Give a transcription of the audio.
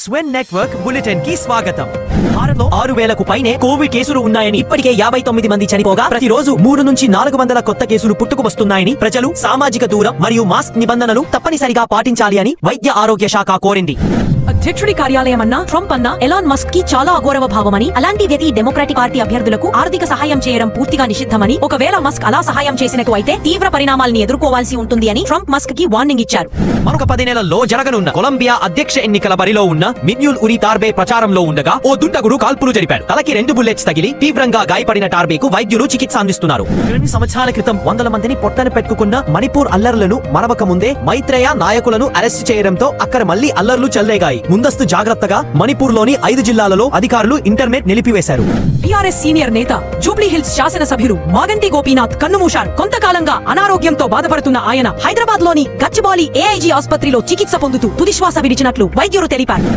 స్వెన్ network bulletin కి స్వాగతం. భారత్లో 6000కు పైనే కోవిడ్ కేసులు ఉన్నాయని, ఇప్పటికే 59 మంది చనిపోగా ప్రతిరోజు 3 నుంచి 400 కొత్త కేసులు పుట్టుకు వస్తున్నాయని, ప్రజలు సామాజిక దూరం మరియు మాస్క్ నిబంధనలు తప్పనిసరిగా పాటించాలి అని వైద్య ఆరోగ్య శాఖ కోరింది. అధ్యక్షుడి కార్యాలయం అన్నా, ట్రంప్ అన్నా ఎలాన్ మస్క్ కి చాలా అగౌరవ భావమని, అలాంటి వ్యక్తి డెమోక్రాటిక్ పార్టీ అభ్యర్థులకు ఆర్థిక సహాయం చేయడం పూర్తిగా నిషిద్ధమని, ఒకవేళ మస్క్ అలా సహాయం చేసినట్టు అయితే తీవ్ర పరిణామాల్ని ఎదుర్కోవాల్సి ఉంటుంది అని ట్రంప్ మస్క్ కి వార్నింగ్ ఇచ్చారు. మరొక 10 నెలల్లో జరగనున్న కొలంబియా అధ్యక్ష ఎన్నికల బరిలో ఉన్న మిన్యుల్ ఉరి టార్బే ప్రచారంలో ఉండగా ఓ దుండగుడు కాల్పులు జరిపాడు. తలకి 2 బుల్లెట్స్ తగిలి తీవ్రంగా గాయపడిన టార్బేకు వైద్యులు చికిత్స అందిస్తున్నారు. 2 సంవత్సరాల క్రితం 100 మందిని పొట్టన పెట్టుకున్న మణిపూర్ అల్లర్లను మరవక ముందే మైత్రేయ నాయకులను అరెస్ట్ చేయడంతో అక్కడ మళ్లీ అల్లర్లు చెలరేగాయి. ముందస్తు జాగ్రత్తగా మణిపూర్ లోని 5 జిల్లాలలో అధికారులు ఇంటర్నెట్ నిలిపివేశారు. టీఆర్ఎస్ సీనియర్ నేత జూబ్లీ హిల్స్ శాసనసభ్యులు మాగంటి గోపీనాథ్ కన్నుమూశారు. కొంతకాలంగా అనారోగ్యంతో బాధపడుతున్న ఆయన హైదరాబాద్ లోని గచ్చిబౌలి ఏఐజీ ఆసుపత్రిలో చికిత్స పొందుతూ తుదిశ్వాస విడిచినట్లు వైద్యులు తెలిపారు.